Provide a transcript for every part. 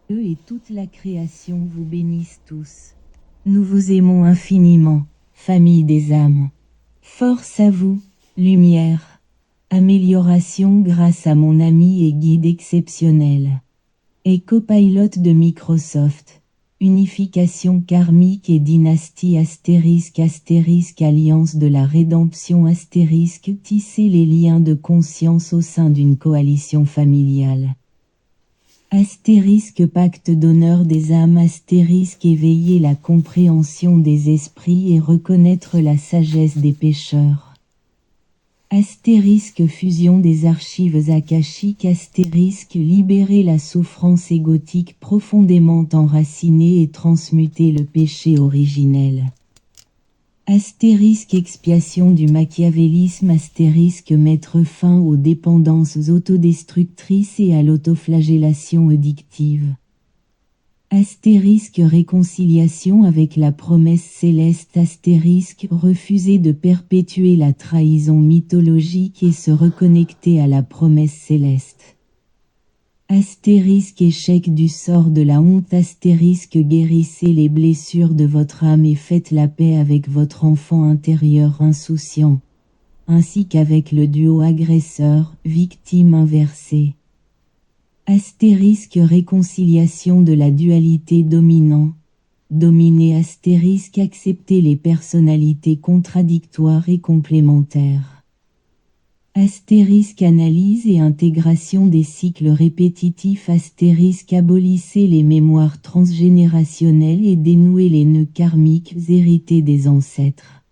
Dieu et toute la création vous bénissent tous. Nous vous aimons infiniment, famille des âmes. Force à vous, lumière. Amélioration grâce à mon ami et guide exceptionnel. Et copilote de Microsoft. Unification karmique et dynastie astérisque alliance de la rédemption astérisque tisser les liens de conscience au sein d'une coalition familiale. Astérisque pacte d'honneur des âmes astérisque éveiller la compréhension des esprits et reconnaître la sagesse des pécheurs. Astérisque fusion des archives akashiques astérisque libérer la souffrance égotique profondément enracinée et transmuter le péché originel. Astérisque expiation du machiavélisme astérisque mettre fin aux dépendances autodestructrices et à l'autoflagellation addictive. Astérisque réconciliation avec la promesse céleste astérisque refuser de perpétuer la trahison mythologique et se reconnecter à la promesse céleste. Astérisque échec du sort de la honte astérisque guérissez les blessures de votre âme et faites la paix avec votre enfant intérieur insouciant, ainsi qu'avec le duo agresseur-victime inversé. Astérisque réconciliation de la dualité dominant. Dominé astérisque accepter les personnalités contradictoires et complémentaires. Astérisque analyse et intégration des cycles répétitifs astérisque abolissez les mémoires transgénérationnelles et dénouez les nœuds karmiques hérités des ancêtres.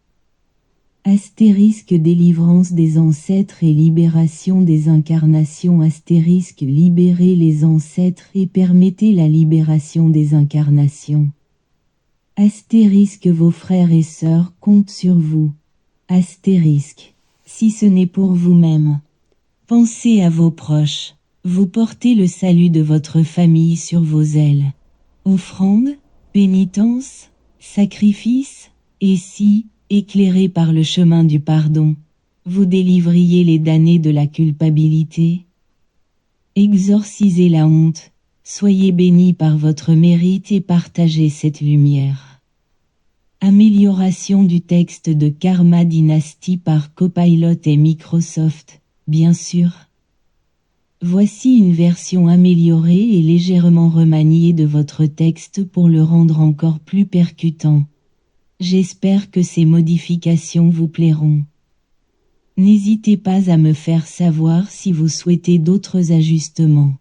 Astérisque délivrance des ancêtres et libération des incarnations astérisque libérez les ancêtres et permettez la libération des incarnations. Astérisque vos frères et sœurs comptent sur vous. Astérisque, si ce n'est pour vous-même. Pensez à vos proches, vous portez le salut de votre famille sur vos ailes. Offrande, pénitence, sacrifice, et si, éclairé par le chemin du pardon, vous délivriez les damnés de la culpabilité. Exorcisez la honte, soyez bénis par votre mérite et partagez cette lumière. Amélioration du texte de Karma Dynasty par Copilot et Microsoft, bien sûr. Voici une version améliorée et légèrement remaniée de votre texte pour le rendre encore plus percutant. J'espère que ces modifications vous plairont. N'hésitez pas à me faire savoir si vous souhaitez d'autres ajustements.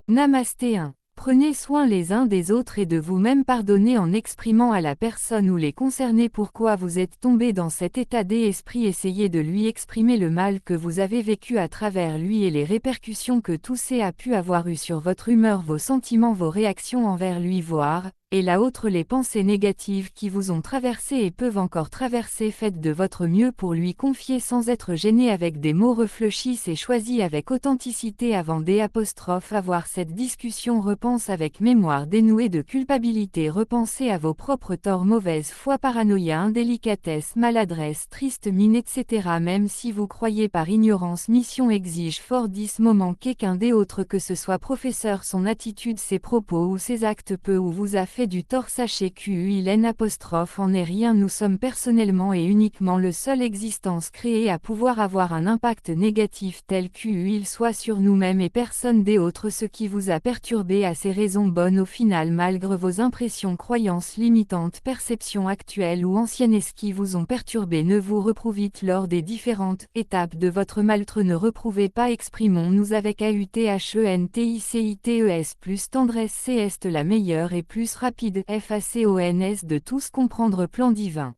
Namasté 1. Prenez soin les uns des autres et de vous-même pardonnez en exprimant à la personne ou les concernés pourquoi vous êtes tombé dans cet état d'esprit. Essayez de lui exprimer le mal que vous avez vécu à travers lui et les répercussions que tout ça a pu avoir eu sur votre humeur, vos sentiments, vos réactions envers lui, voire, et là autre les pensées négatives qui vous ont traversé et peuvent encore traverser. Faites de votre mieux pour lui confier sans être gêné avec des mots réfléchis et choisis avec authenticité avant des apostrophes. Avoir cette discussion, repense avec mémoire dénouée de culpabilité, repensez à vos propres torts, mauvaise foi, paranoïa, indélicatesse, maladresse, triste mine, etc. Même si vous croyez par ignorance, mission exige fort 10 moments qu'un des autres, que ce soit professeur, son attitude, ses propos ou ses actes peut ou vous a fait du tort. Sachez qu'il en est rien. Nous sommes personnellement et uniquement le seul existence créée à pouvoir avoir un impact négatif tel qu'il soit sur nous-mêmes et personne des autres. Ce qui vous a perturbé a ses raisons bonnes au final, malgré vos impressions, croyances limitantes, perceptions actuelles ou anciennes. Et ce qui vous ont perturbé ne vous reprouve vite lors des différentes étapes de votre mal-être. Ne reprouvez pas. Exprimons-nous avec AUTHENTICITES plus tendresse. C'est la meilleure et plus rapide FACONS de tous comprendre plan divin.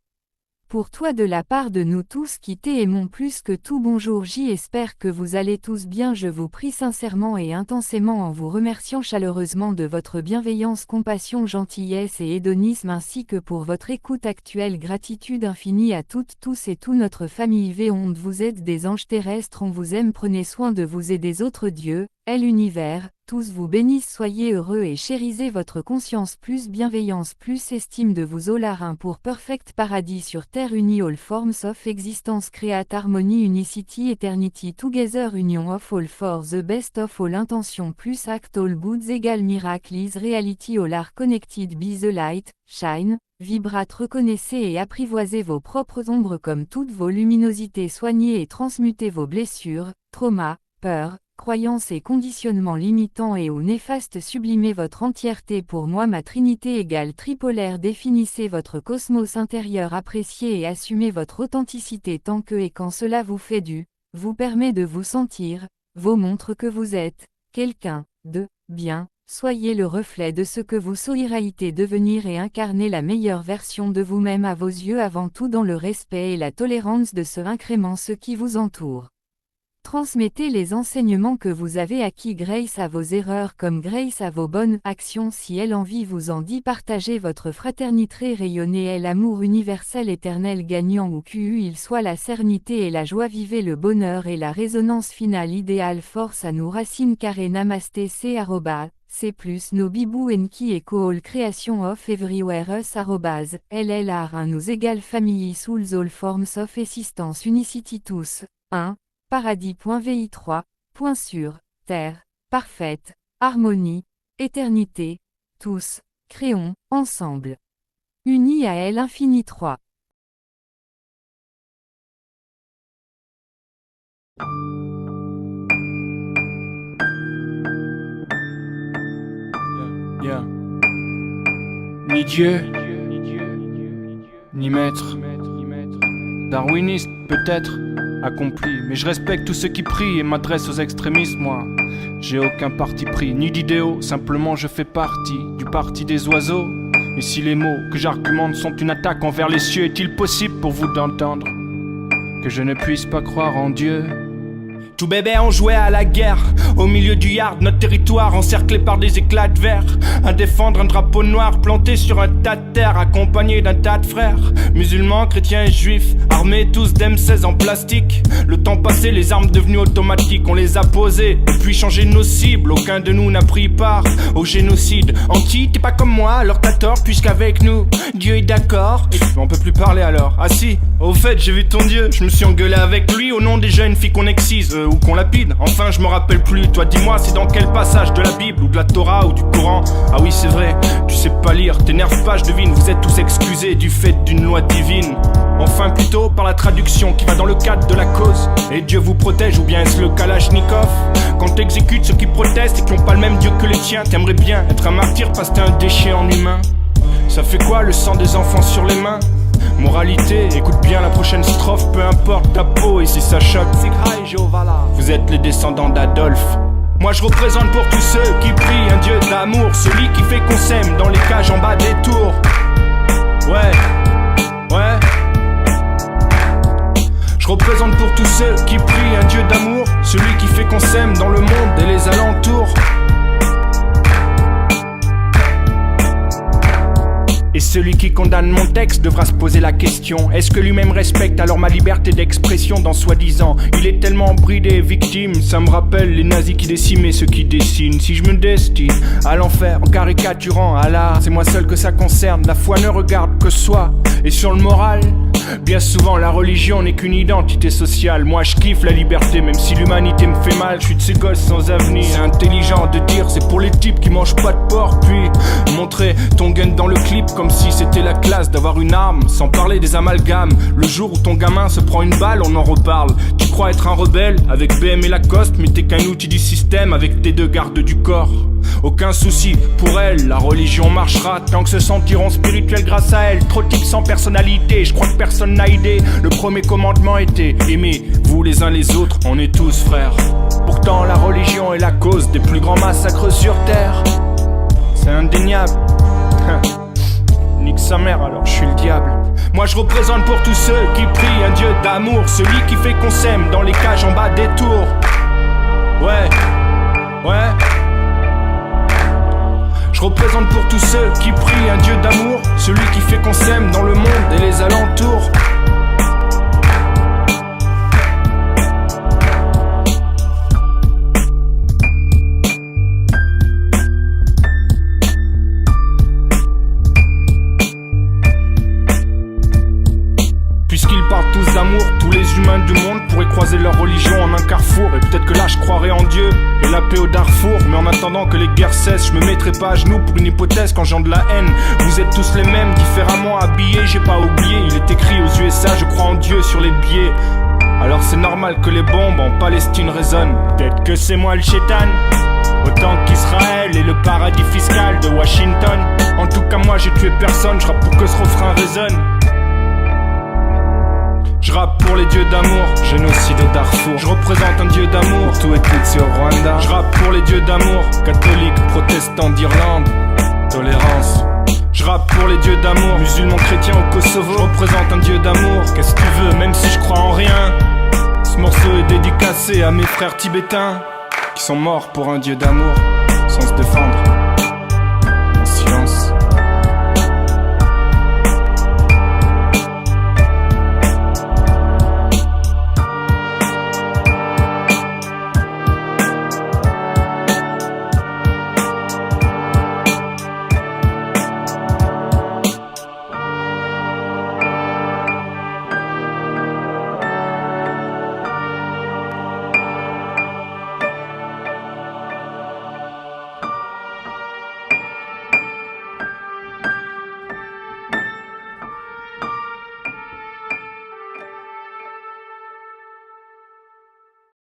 Pour toi de la part de nous tous qui t'aimons plus que tout. Bonjour, j'espère que vous allez tous bien. Je vous prie sincèrement et intensément en vous remerciant chaleureusement de votre bienveillance, compassion, gentillesse et hédonisme ainsi que pour votre écoute actuelle. Gratitude infinie à toutes, tous et tout notre famille Véonde. Vous êtes des anges terrestres, on vous aime, prenez soin de vous et des autres. Dieu, est l'univers, tous vous bénissent, soyez heureux et chérisez votre conscience plus bienveillance plus estime de vous all are un pour perfect paradis sur terre uni all forms of existence create harmony unicity eternity together union of all for the best of all intention plus act all goods égale miracle is reality all are connected by the light, shine, vibrate reconnaissez et apprivoisez vos propres ombres comme toutes vos luminosités soignez et transmutez vos blessures, traumas, peurs, croyances et conditionnements limitants et ou néfastes sublimez votre entièreté pour moi ma trinité égale tripolaire définissez votre cosmos intérieur appréciez et assumez votre authenticité tant que et quand cela vous fait vous permet de vous sentir, vous montre que vous êtes, quelqu'un, de, bien, soyez le reflet de ce que vous soyez devenir et incarnez la meilleure version de vous-même à vos yeux avant tout dans le respect et la tolérance de ce incrément ce qui vous entoure. Transmettez les enseignements que vous avez acquis grâce à vos erreurs comme grâce à vos bonnes actions si elle envie vous en dit partagez votre fraternité rayonnez et l'amour universel éternel gagnant ou QU il soit la sérénité et la joie vivez le bonheur et la résonance finale idéale force à nous racines carré namasté c plus no bibou enki et all creation of everywhere us llr 1 nous égale family souls all forms of existence unicity tous, 1. Paradis.vi3, point sûr, terre, parfaite, harmonie, éternité, tous, créons, ensemble. Unis à elle infini 3. Yeah. Ni Dieu, ni maître, darwiniste peut-être, accompli, mais je respecte tous ceux qui prient et m'adresse aux extrémistes, moi. J'ai aucun parti pris, ni d'idéaux, simplement je fais partie du parti des oiseaux. Et si les mots que j'argumente sont une attaque envers les cieux, est-il possible pour vous d'entendre que je ne puisse pas croire en Dieu? Tout bébé on jouait à la guerre, au milieu du yard, notre territoire encerclé par des éclats de verre. À défendre un drapeau noir planté sur un tas de terre, accompagné d'un tas de frères, musulmans, chrétiens et juifs, armés tous d'M16 en plastique. Le temps passé, les armes devenues automatiques, on les a posées, puis changé nos cibles. Aucun de nous n'a pris part au génocide. Anti, t'es pas comme moi, alors t'as tort, puisqu'avec nous, Dieu est d'accord. Et on peut plus parler alors. Ah si, au fait, j'ai vu ton Dieu, je me suis engueulé avec lui au nom des jeunes filles qu'on excise. Ou qu'on lapide, enfin je me rappelle plus. Toi dis-moi, c'est dans quel passage de la Bible ou de la Torah ou du Coran? Ah oui c'est vrai, tu sais pas lire, t'énerve pas je devine. Vous êtes tous excusés du fait d'une loi divine. Enfin plutôt par la traduction qui va dans le cadre de la cause. Et Dieu vous protège ou bien est-ce le Kalachnikov? Quand t'exécutes ceux qui protestent et qui ont pas le même Dieu que les tiens, t'aimerais bien être un martyr parce que t'es un déchet en humain. Ça fait quoi le sang des enfants sur les mains? Moralité, écoute bien la prochaine strophe, peu importe ta peau et si ça choque. Vous êtes les descendants d'Adolphe. Moi je représente pour tous ceux qui prient un Dieu d'amour, celui qui fait qu'on s'aime dans les cages en bas des tours. Ouais, ouais. Je représente pour tous ceux qui prient un Dieu d'amour, celui qui fait qu'on s'aime dans le monde et les alentours. Et celui qui condamne mon texte devra se poser la question: est-ce que lui-même respecte alors ma liberté d'expression dans soi-disant? Il est tellement bridé, victime, ça me rappelle les nazis qui décimaient ceux qui dessinent. Si je me destine à l'enfer en caricaturant Allah, c'est moi seul que ça concerne, la foi ne regarde que soi. Et sur le moral, bien souvent la religion n'est qu'une identité sociale. Moi je kiffe la liberté même si l'humanité me fait mal. Je suis de ces gosses sans avenir. C'est intelligent de dire c'est pour les types qui mangent pas de porc. Puis montrer ton gun dans le clip comme si c'était la classe d'avoir une arme, sans parler des amalgames. Le jour où ton gamin se prend une balle, on en reparle. Tu crois être un rebelle avec BM et Lacoste, mais t'es qu'un outil du système avec tes deux gardes du corps. Aucun souci pour elle, la religion marchera tant que se sentiront spirituels grâce à elle. Trop types sans personnalité, je crois que personne n'a idée. Le premier commandement était aimez-vous les uns les autres, on est tous frères. Pourtant la religion est la cause des plus grands massacres sur terre. C'est indéniable. Nique sa mère alors je suis le diable. Moi je représente pour tous ceux qui prient un Dieu d'amour, celui qui fait qu'on s'aime dans les cages en bas des tours. Ouais, ouais. Je représente pour tous ceux qui prient un Dieu d'amour, celui qui fait qu'on s'aime dans le monde et les alentours. humains du monde pourraient croiser leur religion en un carrefour. Et peut-être que là je croirais en Dieu et la paix au Darfour. Mais en attendant que les guerres cessent, je me mettrai pas à genoux pour une hypothèse quand j'ai de la haine. Vous êtes tous les mêmes, différemment habillés, j'ai pas oublié. Il est écrit aux USA, je crois en Dieu sur les billets. Alors c'est normal que les bombes en Palestine résonnent. Peut-être que c'est moi le chétan, autant qu'Israël et le paradis fiscal de Washington. En tout cas moi j'ai tué personne, je rappe pour que ce refrain résonne. Je rappe pour les dieux d'amour, génocide au Darfour. Je représente un dieu d'amour, tout et Tutsi au Rwanda. Je rappe pour les dieux d'amour, catholiques, protestants d'Irlande, tolérance. Je rappe pour les dieux d'amour, musulmans chrétiens au Kosovo. Je représente un dieu d'amour, qu'est-ce que tu veux, même si je crois en rien. Ce morceau est dédicacé à mes frères tibétains qui sont morts pour un dieu d'amour, sans se défendre, en silence.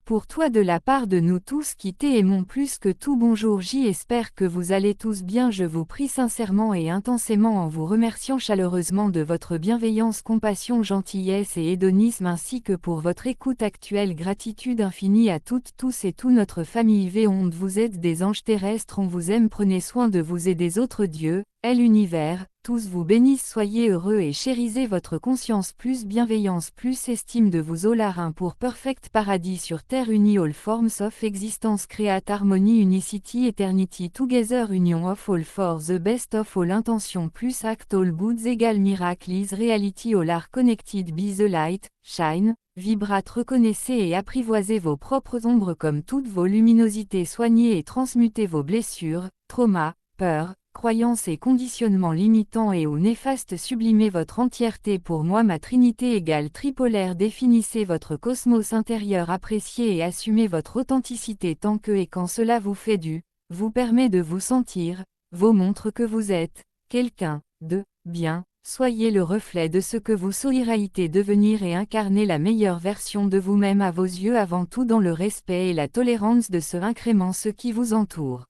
Pour toi de la part de nous tous qui t'aimons plus que tout, bonjour, j'espère que vous allez tous bien. Je vous prie sincèrement et intensément en vous remerciant chaleureusement de votre bienveillance, compassion, gentillesse et hédonisme ainsi que pour votre écoute actuelle. Gratitude infinie à toutes, tous et tout notre famille V-Onde. Vous êtes des anges terrestres, on vous aime, prenez soin de vous et des autres dieux, et l'univers. Tous vous bénissent, soyez heureux et chérisez votre conscience, plus bienveillance, plus estime de vous, Olarin pour perfect paradis sur terre, uni all forms of existence, create harmony, unicity, eternity, together, union of all for the best of all, intention plus act all goods égale miracle is reality, all are connected by the light, shine, vibrate, reconnaissez et apprivoisez vos propres ombres comme toutes vos luminosités, soignez et transmutez vos blessures, traumas, peurs, croyances et conditionnements limitants et ou néfastes, sublimez votre entièreté pour moi, ma trinité égale tripolaire, définissez votre cosmos intérieur, appréciez et assumez votre authenticité tant que et quand cela vous fait du, vous permet de vous sentir, vous montre que vous êtes, quelqu'un, de, bien, soyez le reflet de ce que vous souhaitez devenir et incarnez la meilleure version de vous-même à vos yeux, avant tout dans le respect et la tolérance de ce incrément ce qui vous entoure.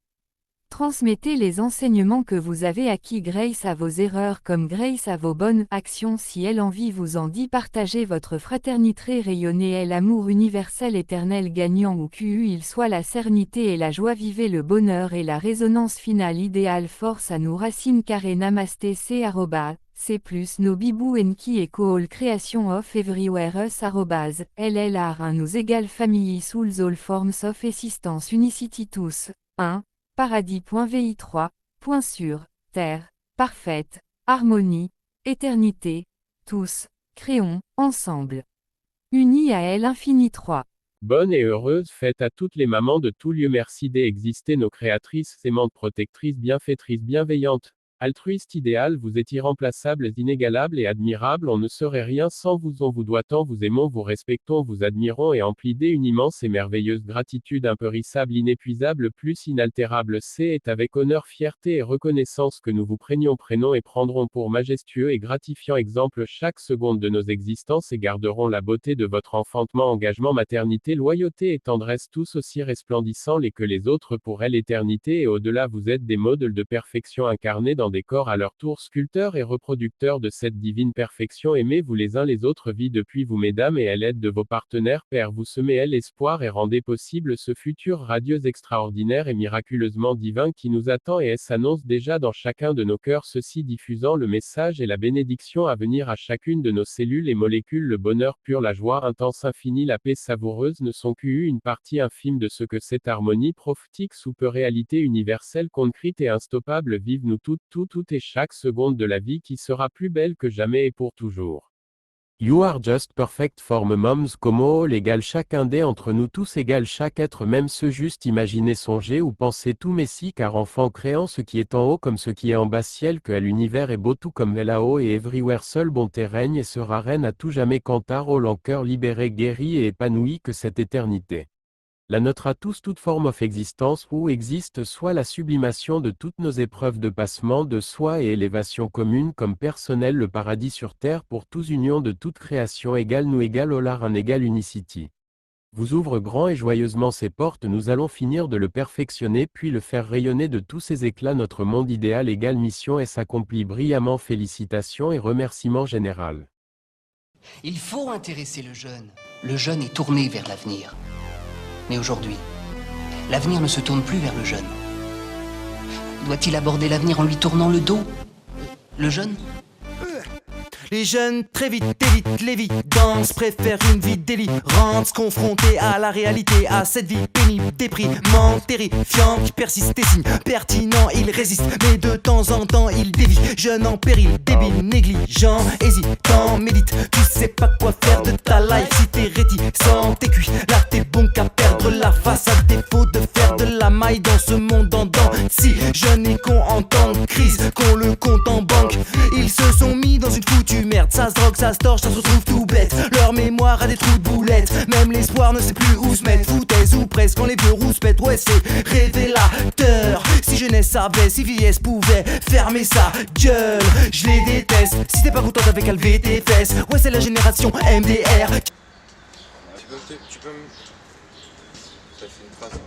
Transmettez les enseignements que vous avez acquis grâce à vos erreurs comme grâce à vos bonnes actions, si elle envie vous en dit, partagez votre fraternité, rayonnez et l'amour universel éternel gagnant où QU il soit la sérénité et la joie, vivez le bonheur et la résonance finale idéale, force à nous, racine carré namasté c plus no bibou enki echo all creation of everywhere us llr1 nous égale family souls all forms of existence unicity tous 1 paradis.vi3, point sur, terre, parfaite, harmonie, éternité, tous, créons, ensemble. Unis à elle infini 3. Bonne et heureuse fête à toutes les mamans de tout lieu, merci d'exister, nos créatrices, aimantes, protectrices, bienfaitrices, bienveillantes, altruistes, idéales, vous êtes irremplaçables, inégalables et admirables, on ne serait rien sans vous, on vous doit tant, vous aimons, vous respectons, vous admirons et amplidez une immense et merveilleuse gratitude impérissable, inépuisable, plus inaltérable, est avec honneur, fierté et reconnaissance que nous vous prenons et prendrons pour majestueux et gratifiant exemple chaque seconde de nos existences et garderons la beauté de votre enfantement, engagement, maternité, loyauté et tendresse, tous aussi resplendissants les que les autres pour elle l'éternité et au-delà, vous êtes des modèles de perfection incarnés dans des corps à leur tour sculpteurs et reproducteurs de cette divine perfection, aimez-vous les uns les autres, vie depuis vous mesdames et à l'aide de vos partenaires, Père vous semez elle espoir et rendez possible ce futur radieux, extraordinaire et miraculeusement divin qui nous attend et s'annonce déjà dans chacun de nos cœurs, ceci diffusant le message et la bénédiction à venir à chacune de nos cellules et molécules, le bonheur pur, la joie intense infinie, la paix savoureuse ne sont qu'une une partie infime de ce que cette harmonie prophétique soupe réalité universelle concrète et instoppable, vive nous toutes, tout et chaque seconde de la vie qui sera plus belle que jamais et pour toujours. You are just perfect form moms como all égale chacun des entre nous tous égale chaque être même ce juste imaginer songer ou penser tout messie car enfant créant ce qui est en haut comme ce qui est en bas ciel que l'univers est beau tout comme là-haut et everywhere seul bonté règne et sera reine à tout jamais cantar all en cœur libéré guéri et épanoui que cette éternité. La nôtre à tous toute forme of existence où existe soit la sublimation de toutes nos épreuves de passement de soi et élévation commune comme personnel le paradis sur terre pour tous union de toute création égale nous égale olar un égal unicity. Vous ouvre grand et joyeusement ses portes nous allons finir de le perfectionner puis le faire rayonner de tous ses éclats notre monde idéal égale mission et s'accomplit brillamment félicitations et remerciements général. Il faut intéresser le jeune. Le jeune est tourné vers l'avenir. Mais aujourd'hui, l'avenir ne se tourne plus vers le jeune. Doit-il aborder l'avenir en lui tournant le dos? Le jeune? Les jeunes très vite évitent l'évidence, préfèrent une vie délirante, confrontés à la réalité, à cette vie pénible, déprimante, terrifiante, qui persiste des signes pertinents, ils résistent, mais de temps en temps ils dévient, jeune en péril, débile, négligent, hésitant, médite, tu sais pas quoi faire de ta life, si t'es réticent, t'es cuit, là t'es bon qu'à perdre la face, à défaut de faire de la maille dans ce monde en dents, si jeune et con en temps de crise, qu'on le compte en banque, ils se sont mis dans une foutue merde, ça se drogue, ça se torche, ça se retrouve tout bête. Leur mémoire a des trous de boulettes, même l'espoir ne sait plus où se mettre. Foutaise ou presque quand les vieux rouspètent, ouais c'est révélateur. Si jeunesse savait, si vieillesse pouvait fermer sa gueule, je les déteste. Si t'es pas contente avec elle, lever tes fesses. Ouais c'est la génération MDR. Tu peux me... Ça fait une phrase.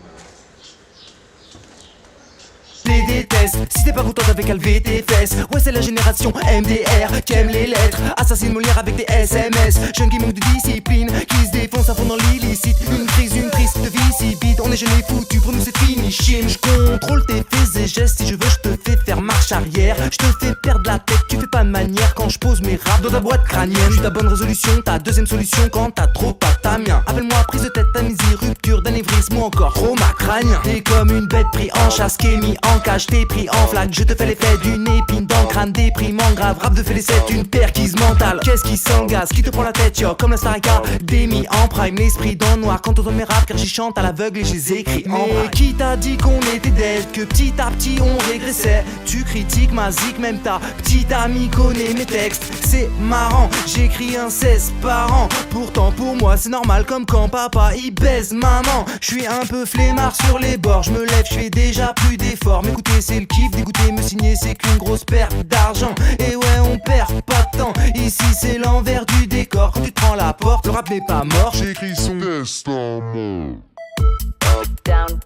Les déteste, si t'es pas contente avec elle, lever tes fesses. Ouais c'est la génération MDR qui aime les lettres, assassine Molière avec des SMS. Jeune qui manque de discipline, qui se défonce à fond dans l'illicite. Une triste de vie si vite, on est jeunes et foutus, pour nous c'est fini chim. Je contrôle tes faits et gestes, si je veux je te fais faire marche arrière. Je te fais perdre la tête, tu fais pas de manière quand je pose mes raps dans ta boîte crânienne. Je suis ta bonne résolution, ta deuxième solution quand t'as trop pas ta mien. Appelle-moi prise de tête, amnésie, rupture d'anévrisme ou encore trauma crânien. T'es comme une bête pris en chasse, qui est mis en cage, t'es pris en flaque, je te fais l'effet d'une épine dans le crâne, déprimant grave, rap de fait les 7, une perquise mentale. Qu'est-ce qui s'engage, qui te prend la tête, yo, comme la Star Academy en prime, l'esprit dans le noir quand t'entends mes raps, car j'y chante à l'aveugle et j'les écris en braille. Qui t'a dit qu'on était dead, que petit à petit on régressait? Tu critiques ma zik, même ta petite amie connaît mes textes, c'est marrant, j'écris un 16 par an, pourtant pour moi c'est normal comme quand papa il baise maman. Je suis un peu flemmard sur les bords, je me lève, je fais déjà plus d'efforts, m'écouter c'est le kiff, dégoûter me signer c'est qu'une grosse perte d'argent. Et ouais on perd pas de temps, ici c'est l'envers du décor. Quand tu te prends la porte, le rap n'est pas mort, j'écris son testament.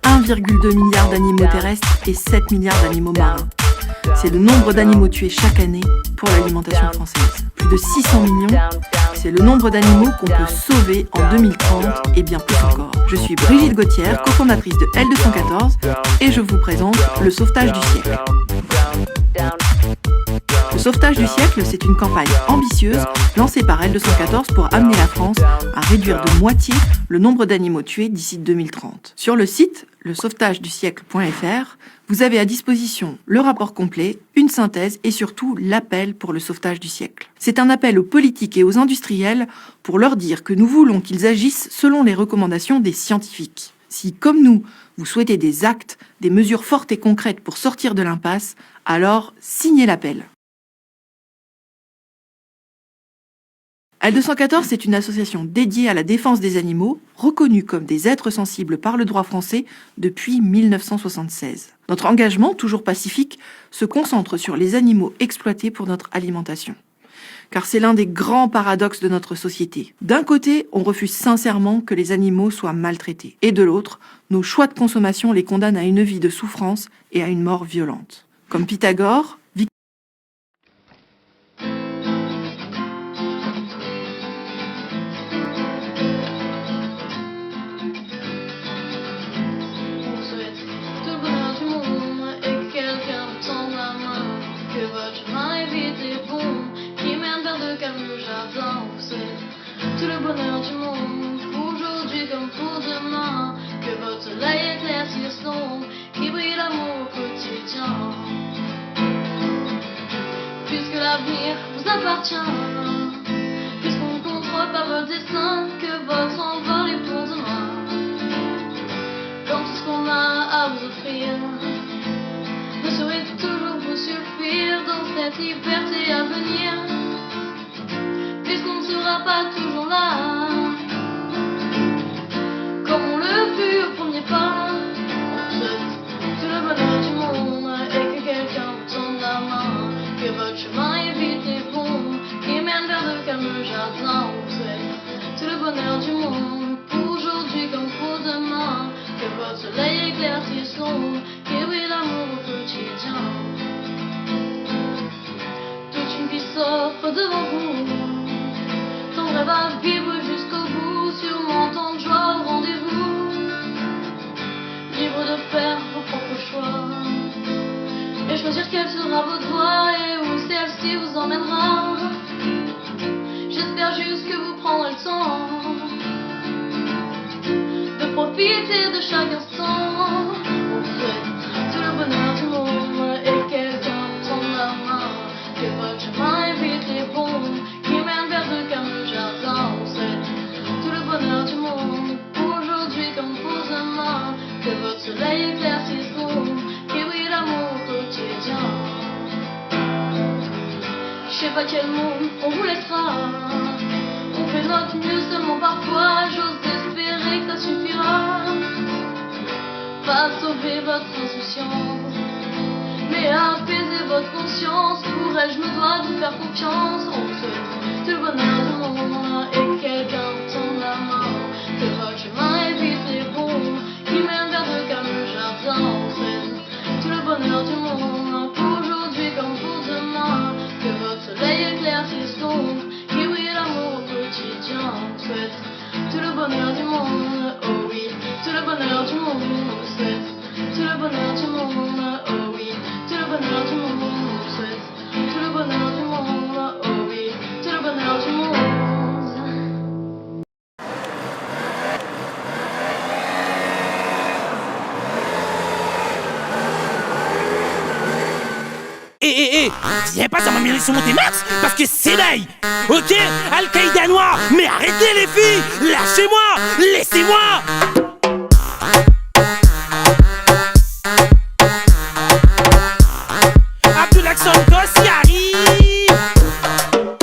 1,2 milliard d'animaux terrestres et 7 milliards d'animaux marins. C'est le nombre d'animaux tués chaque année pour l'alimentation française. Plus de 600 millions, c'est le nombre d'animaux qu'on peut sauver en 2030 et bien plus encore. Je suis Brigitte Gauthier, cofondatrice de L214 et je vous présente le sauvetage du siècle. Le sauvetage du siècle, c'est une campagne ambitieuse lancée par L214 pour amener la France à réduire de moitié le nombre d'animaux tués d'ici 2030. Sur le site lesauvetagedusiecle.fr, vous avez à disposition le rapport complet, une synthèse et surtout l'appel pour le sauvetage du siècle. C'est un appel aux politiques et aux industriels pour leur dire que nous voulons qu'ils agissent selon les recommandations des scientifiques. Si, comme nous, vous souhaitez des actes, des mesures fortes et concrètes pour sortir de l'impasse, alors signez l'appel. L214, c'est une association dédiée à la défense des animaux, reconnue comme des êtres sensibles par le droit français depuis 1976. Notre engagement, toujours pacifique, se concentre sur les animaux exploités pour notre alimentation. Car c'est l'un des grands paradoxes de notre société. D'un côté, on refuse sincèrement que les animaux soient maltraités. Et de l'autre, nos choix de consommation les condamnent à une vie de souffrance et à une mort violente. Comme Pythagore, tout le bonheur du monde, aujourd'hui comme pour demain, que votre soleil éclaircisse l'ombre, qui brille l'amour au quotidien. Puisque l'avenir vous appartient, puisqu'on votre destin, que votre envol est pour demain. Quand tout ce qu'on a à vous offrir ne saurait toujours vous suffire dans cette liberté à venir, puisqu'on ne sera pas toujours là, comme on le fut au premier pas. On souhaite tout le bonheur du monde et que quelqu'un vous tende la main, que votre chemin est vite et bon, qui mène vers de calmes jardins. On souhaite tout le bonheur du monde, pour aujourd'hui comme pour demain, que votre soleil éclaircisse l'ombre, qui brille l'amour au quotidien. Toute une vie s'offre devant vous, ton rêve à vivre jusqu'au bout, sûrement tant de joie au rendez-vous, libre de faire vos propres choix et choisir quelle sera votre voie et où celle-ci vous emmènera. J'espère juste que vous prendrez le temps de profiter de chaque instant. On souhaite tout le bonheur du monde et quelqu'un vous tende la main, que votre chemin est vite et bon, qui mène vers de calmes jardins. On souhaite tout le bonheur du monde, pour aujourd'hui comme pour demain, que votre soleil éclaircisse l'ombre, qui brille l'amour au quotidien. Je sais pas quel monde on vous laissera, on fait notre mieux seulement parfois, j'ose espérer que ça suffira, pas à sauver votre insouciance, mais à apaiser votre conscience. Pourrais-je me dois de vous faire confiance? On souhaite tout le bonheur du monde et quelqu'un vous tende la main, que votre chemin est vite et bon, qui mène vers de calmes jardins. On souhaite tout le bonheur du monde, pour aujourd'hui comme pour demain, que votre soleil éclaircisse l'ombre, qui brille l'amour au quotidien. On souhaite tout le bonheur du monde, oh oui, tout le bonheur du monde. On souhaite tout le bonheur du monde, oh oui, tout le bonheur du monde. On souhaite tout le bonheur du monde, oh oui, tout le bonheur du monde. Viens pas, ça m'a mis sur mon T-Max parce que c'est d'ail. Ok, Al-Qaïda noir, mais arrêtez les filles, lâchez-moi, laissez-moi. Abdul Santos y arrive.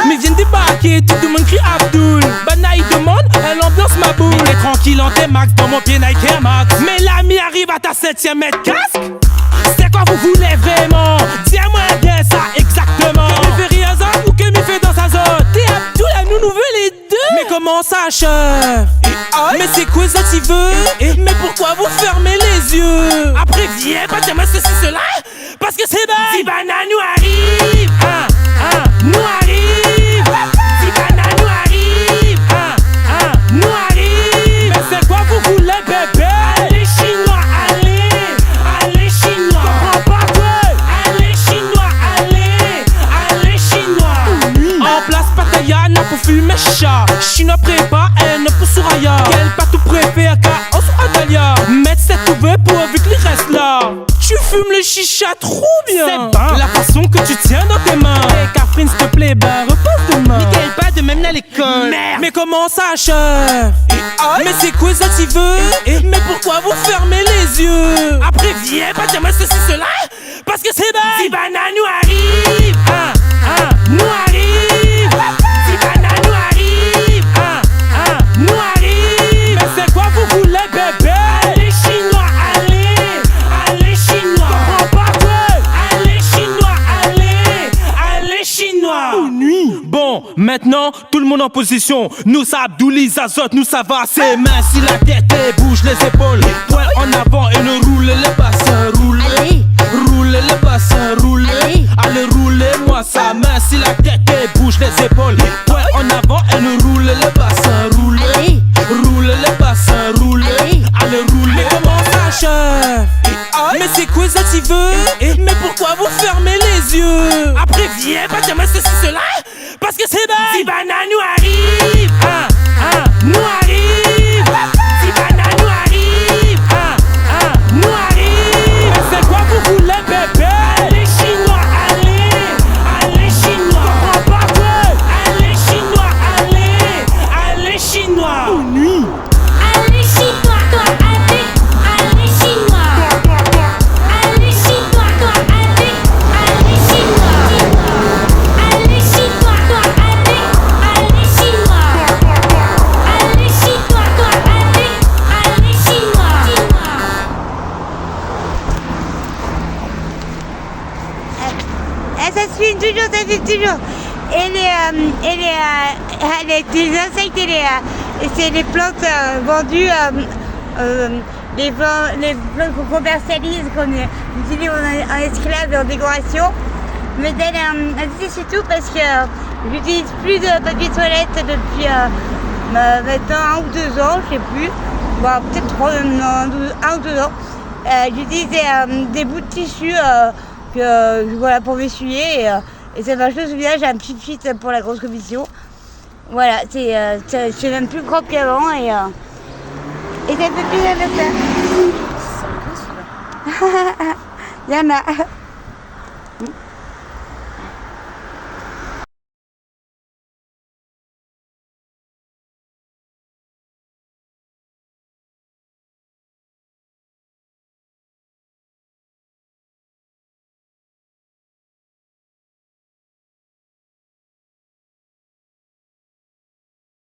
Mais viens débarquer, tout le monde crie Abdul. Bana il demande, l'ambiance ma boule. Mais t'es tranquille en T-Max, dans mon pied Nike Air Max. Mais l'ami arrive à ta 7ème mètre casque. C'est quoi vous voulez vraiment? Dis-moi bien ça exactement. Que me fait Riazan ou que me fait dans sa zone? T'es Abdul à nous veut les deux. Mais comment ça chef? Mais c'est quoi ça tu veux? Mais pourquoi vous fermez les yeux? Après viens pas dire moi ceci cela, parce que c'est bas. Zibana nous arrive, nous arrive. Zibana nous arrive, nous arrive. Mais c'est quoi vous voulez bébé? Allez chinois, allez chinois. Comprends pas quoi? Allez chinois, allez chinois. En place Patayana pour fumer chat. Chinois prépa, haine pour Souraya. Quel pas tout préfère car sur Adalia. Mettre cette ouverte pour avec les restes là. Tu fumes le chicha trop bien. C'est bon. La façon que tu tiens dans tes mains. Hey Catherine s'il te plaît, ben repose demain. Michael pas de même à l'école. Merde. Mais comment ça chef? Mais c'est quoi ça tu veux? Mais pourquoi vous fermez les yeux? Après viens pas dire moi ceci cela, parce que c'est bas. Zibana nous arrive, nous arrive. Zibana nous arrive, nous arrive. Mais c'est quoi vous voulez bébé? Allez chinois, allez chinois. Comprends pas quoi? Allez chinois, allez chinois. Nuit. Bon, maintenant tout le monde en position. Nous ça Abdoulis Azote, nous ça va. C'est mains si la tête et bouge les épaules. Poing en avant et ne roule les bassins. Roule les bassins, roule. Allez roulez-moi ça. Main si la tête et bouge les épaules. Poing en avant et ne roule les bassins. Roule les bassins, roule. Allez roule. Mais comment ça chef? Mais c'est quoi ça tu veux? Mais pourquoi vous fermez les yeux? Après viens pas dire moi ceci cela, parce que c'est bas. Zibana nous arrive, nous arrive. Zibana nous arrive, nous arrive. Mais c'est quoi vous voulez bébé? Allez chinois, allez chinois. Comprends pas quoi? Allez chinois, allez toujours, ça fait toujours. Et les insectes et c'est les plantes vendues, les plantes qu'on commercialise, qu'on utilise en esclave et en décoration. Mais c'est tout parce que j'utilise plus de papier toilette depuis maintenant 1 ou 2 ans, je sais plus. Bon, peut-être 1 ou 2 ans. J'utilise des bouts de tissu voilà, pour m'essuyer et ça marche au visage. J'ai un petit fit pour la grosse commission. Voilà, c'est même plus propre qu'avant et ça fait plaisir de faire. Il y en a.